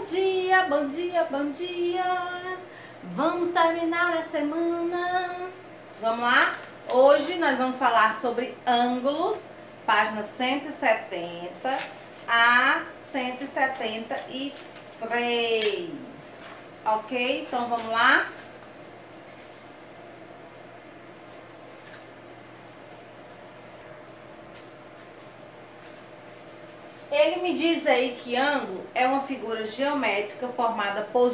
dia, bom dia, bom dia. Vamos terminar a semana. Vamos lá? Hoje nós vamos falar sobre ângulos, página 170 a 173. Ok? Então vamos lá? Ele me diz aí que ângulo é uma figura geométrica formada por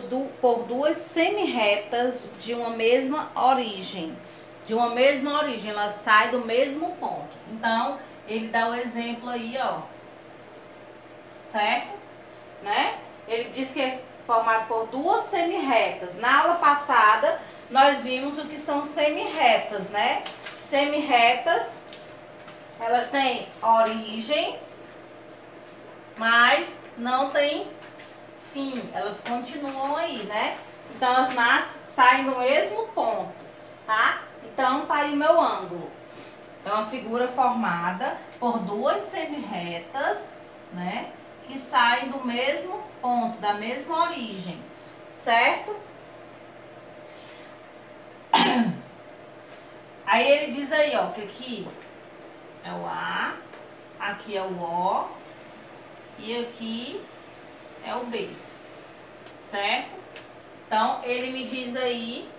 duas semi-retas de uma mesma origem. Ela sai do mesmo ponto. Então, ele dá o exemplo aí, ó. Certo? Né? Ele diz que é formado por duas semi-retas. Na aula passada, nós vimos o que são semi-retas, né? Semi-retas, elas têm origem, mas não tem fim, elas continuam aí, né? Então elas saem do mesmo ponto, tá? Então tá aí o meu ângulo. É uma figura formada por duas semi-retas, né? Que saem do mesmo ponto, da mesma origem, certo? Aí ele diz aí, ó, que aqui é o A, aqui é o O, e aqui é o B, certo? Então, ele me diz aí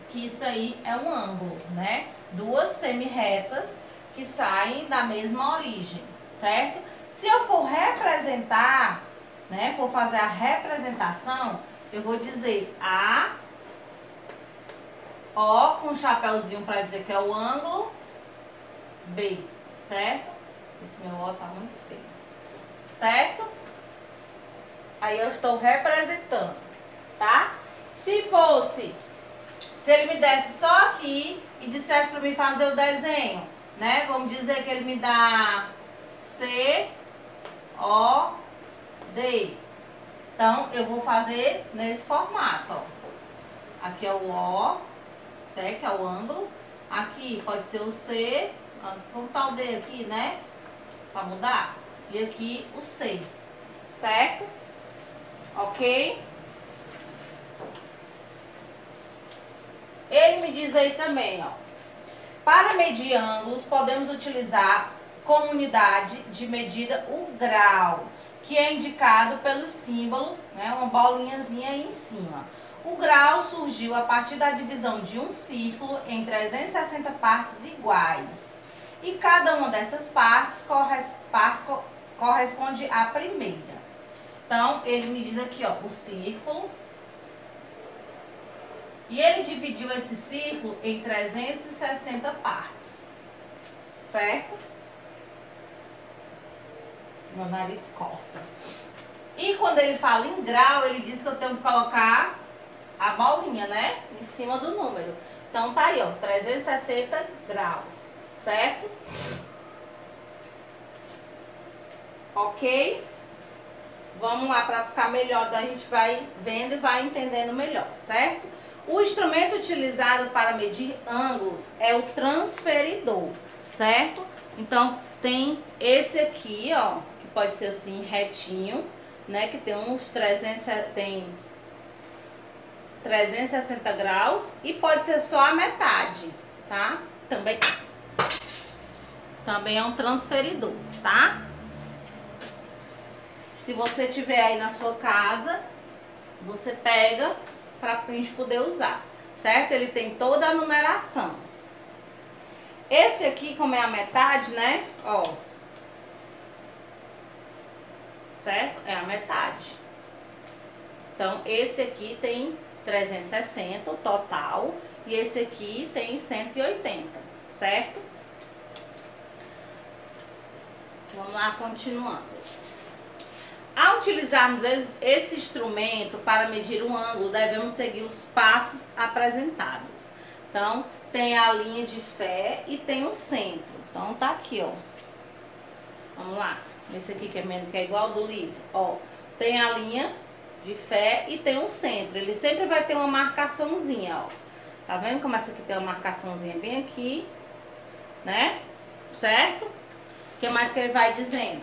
que isso aí é um ângulo, né? Duas semi-retas que saem da mesma origem, certo? Se eu for representar, né? For fazer a representação, eu vou dizer A, O com um chapéuzinho para dizer que é o ângulo, B, certo? Esse meu O tá muito feio. Certo? Aí eu estou representando, tá? Se ele me desse só aqui e dissesse para mim fazer o desenho, né? Vamos dizer que ele me dá C, O, D. Então, eu vou fazer nesse formato, ó. Aqui é o O, certo? Que é o ângulo. Aqui pode ser o C, vamos botar o D aqui, né? Para mudar. E aqui o C, certo? Ok? Ele me diz aí também, ó. Para medir ângulos, podemos utilizar como unidade de medida o grau, que é indicado pelo símbolo, né? Uma bolinhazinha aí em cima. O grau surgiu a partir da divisão de um círculo em 360 partes iguais. E cada uma dessas partes corresponde à primeira. Então, ele me diz aqui, ó, o círculo. E ele dividiu esse círculo em 360 partes. Certo? Meu nariz coça. E quando ele fala em grau, ele diz que eu tenho que colocar a bolinha, né? Em cima do número. Então, tá aí, ó, 360 graus. Certo? Ok? Vamos lá para ficar melhor, daí a gente vai vendo e vai entendendo melhor, certo? O instrumento utilizado para medir ângulos é o transferidor, certo? Então, tem esse aqui, ó, que pode ser assim, retinho, né? Que tem uns 360 graus e pode ser só a metade, tá? Também é um transferidor, tá? Se você tiver aí na sua casa, você pega para a gente poder usar, certo? Ele tem toda a numeração. Esse aqui, como é a metade, né? Ó. Certo? É a metade. Então, esse aqui tem 360 total e esse aqui tem 180, certo? Vamos lá, continuando. Ao utilizarmos esse instrumento para medir um ângulo, devemos seguir os passos apresentados. Então, tem a linha de fé e tem o centro. Então, tá aqui, ó. Vamos lá. Esse aqui que é igual ao do livro. Ó, tem a linha de fé e tem o centro. Ele sempre vai ter uma marcaçãozinha, ó. Tá vendo como essa aqui tem uma marcaçãozinha bem aqui, né? Certo? O que mais que ele vai dizendo?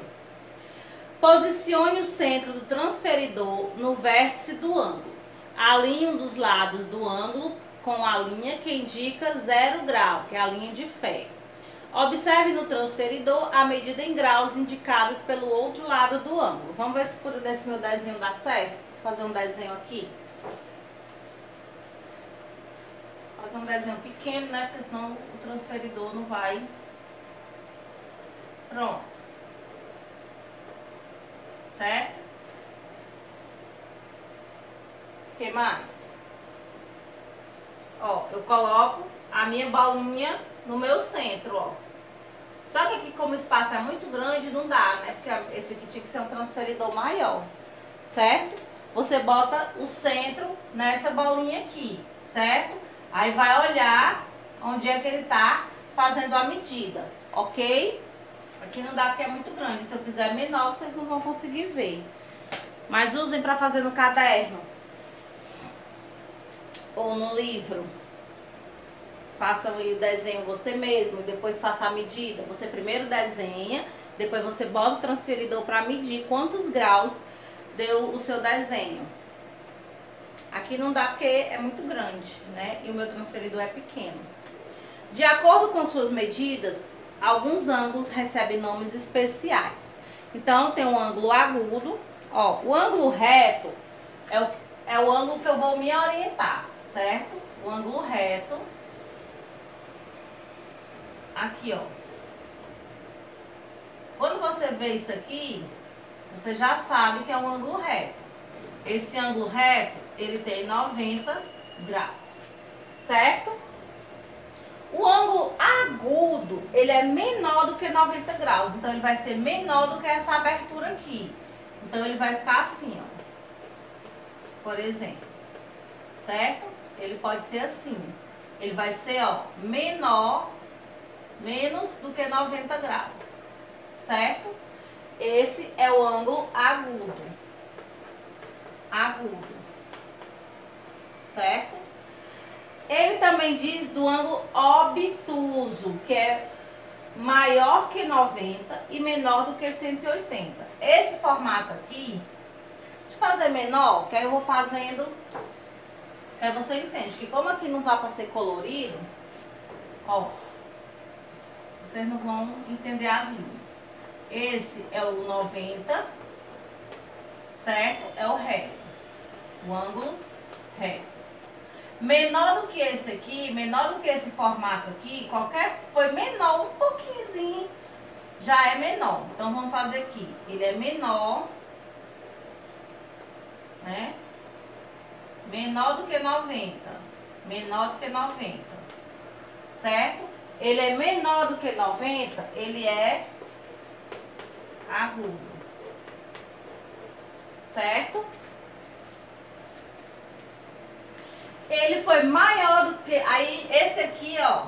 Posicione o centro do transferidor no vértice do ângulo. Alinhe um dos lados do ângulo com a linha que indica 0 grau, que é a linha de ferro. Observe no transferidor a medida em graus indicados pelo outro lado do ângulo. Vamos ver se por esse meu desenho dá certo? Vou fazer um desenho aqui. Vou fazer um desenho pequeno, né? Porque senão o transferidor não vai. Pronto. Certo? O que mais? Ó, eu coloco a minha bolinha no meu centro, ó. Só que aqui, como o espaço é muito grande, não dá, né? Porque esse aqui tinha que ser um transferidor maior, certo? Você bota o centro nessa bolinha aqui, certo? Aí vai olhar onde é que ele tá fazendo a medida, ok? Aqui não dá porque é muito grande. Se eu fizer menor, vocês não vão conseguir ver. Mas usem para fazer no caderno ou no livro. Faça o desenho você mesmo e depois faça a medida. Você primeiro desenha, depois você bota o transferidor para medir quantos graus deu o seu desenho. Aqui não dá porque é muito grande, né? E o meu transferidor é pequeno. De acordo com suas medidas, alguns ângulos recebem nomes especiais. Então, tem um ângulo agudo. Ó, o ângulo reto é o ângulo que eu vou me orientar, certo? O ângulo reto. Aqui, ó. Quando você vê isso aqui, você já sabe que é um ângulo reto. Esse ângulo reto, ele tem 90 graus, certo? O ângulo agudo, ele é menor do que 90 graus. Então, ele vai ser menor do que essa abertura aqui. Então, ele vai ficar assim, ó. Por exemplo. Certo? Ele pode ser assim. Ele vai ser, ó, menos do que 90 graus. Certo? Esse é o ângulo agudo. Agudo. Certo? Ele também diz do ângulo obtuso, que é maior que 90 e menor do que 180. Esse formato aqui, deixa eu fazer menor, que aí eu vou fazendo, aí você entende que como aqui não dá para ser colorido, ó, vocês não vão entender as linhas. Esse é o 90, certo? É o reto, o ângulo reto. Menor do que esse aqui, menor do que esse formato aqui, foi menor, um pouquinhozinho, já é menor. Então, vamos fazer aqui. Ele é menor, né? Menor do que 90. Menor do que 90. Certo? Ele é menor do que 90, ele é agudo. Certo? Ele foi maior do que... Aí, esse aqui, ó,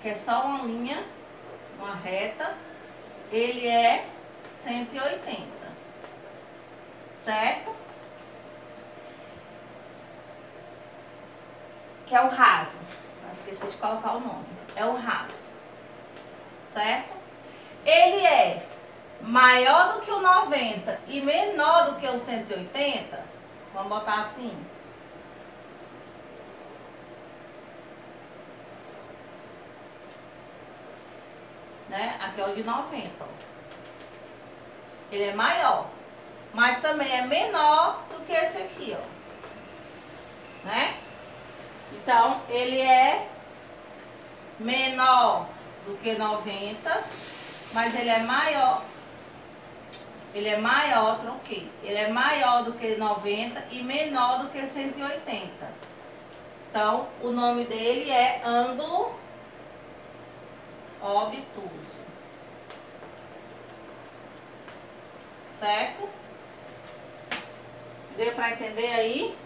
que é só uma linha, uma reta, ele é 180. Certo? Que é o raso. Eu esqueci de colocar o nome. É o raso. Certo? Ele é maior do que o 90 e menor do que o 180... Vamos botar assim. Né? Aqui é o de 90. Ó. Ele é maior. Mas também é menor do que esse aqui, ó. Né? Então, ele é menor do que 90. Mas ele é maior. Ele é maior, troquei. Ele é maior do que 90 e menor do que 180. Então, o nome dele é ângulo obtuso. Certo? Deu para entender aí?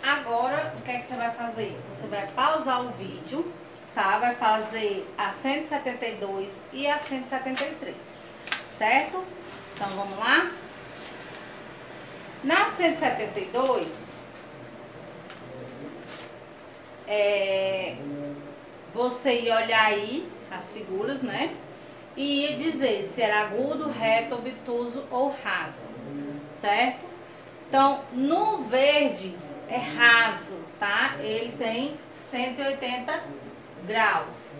Agora, o que é que você vai fazer? Você vai pausar o vídeo, tá? Vai fazer a 172 e a 173, certo? Então, vamos lá? Na 172, você ia olhar aí as figuras, né? e ia dizer se era agudo, reto, obtuso ou raso, certo? Então, no verde é raso, tá? Ele tem 180 graus.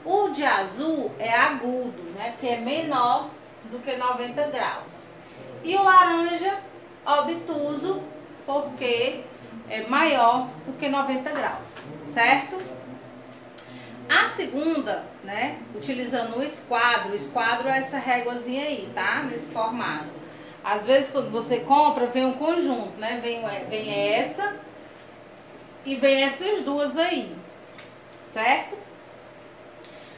O de azul é agudo, né? Porque é menor do que 90 graus. E o laranja, obtuso, porque é maior do que 90 graus, certo? A segunda, né, utilizando o esquadro é essa réguazinha aí, tá? Nesse formato. Às vezes quando você compra, vem um conjunto, né? Vem essa e vem essas duas aí, certo?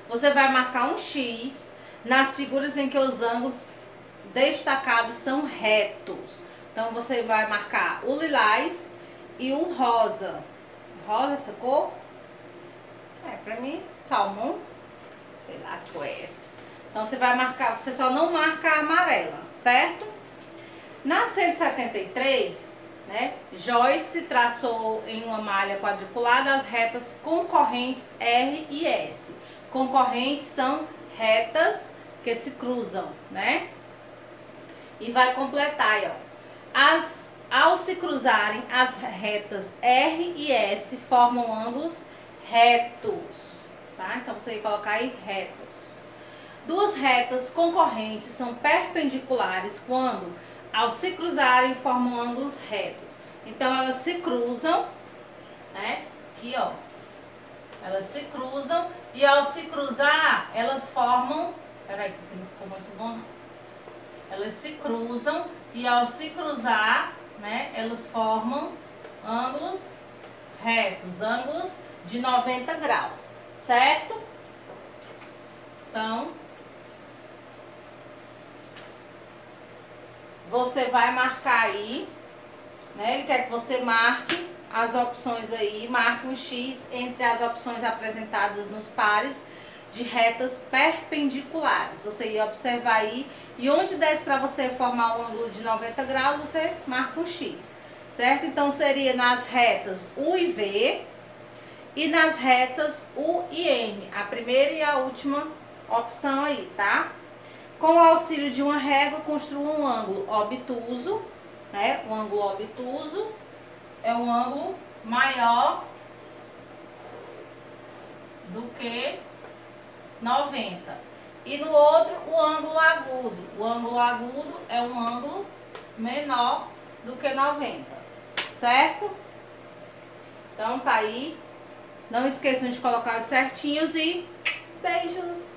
Você vai marcar um X nas figuras em que os ângulos destacados são retos. Então você vai marcar o lilás e o rosa. Rosa, essa cor? Pra mim, salmão. Sei lá que cor é essa. Então você vai marcar, você só não marca a amarela, certo? Na 173, né, Joyce traçou em uma malha quadriculada as retas concorrentes R e S. Concorrentes são retas que se cruzam, né? E vai completar aí, ó. Ao se cruzarem, as retas R e S formam ângulos retos, tá? Então você vai colocar aí retos. Duas retas concorrentes são perpendiculares quando, ao se cruzarem, formam ângulos retos. Então elas se cruzam, né? Aqui, ó. Elas se cruzam e ao se cruzar, elas formam... Peraí, que não ficou muito bom, não. Elas se cruzam e ao se cruzar, né, elas formam ângulos retos, ângulos de 90 graus, certo? Então, você vai marcar aí, né? Ele quer que você marque as opções aí, marque um X entre as opções apresentadas nos pares de retas perpendiculares. Você ia observar aí, e onde desce para você formar um ângulo de 90 graus, você marca um X, certo? Então seria nas retas U e V e nas retas U e M, a primeira e a última opção aí, tá? Com o auxílio de uma régua, construa um ângulo obtuso, né? O ângulo obtuso é um ângulo maior do que 90. E no outro, o ângulo agudo. O ângulo agudo é um ângulo menor do que 90, certo? Então tá aí. Não esqueçam de colocar os certinhos e beijos!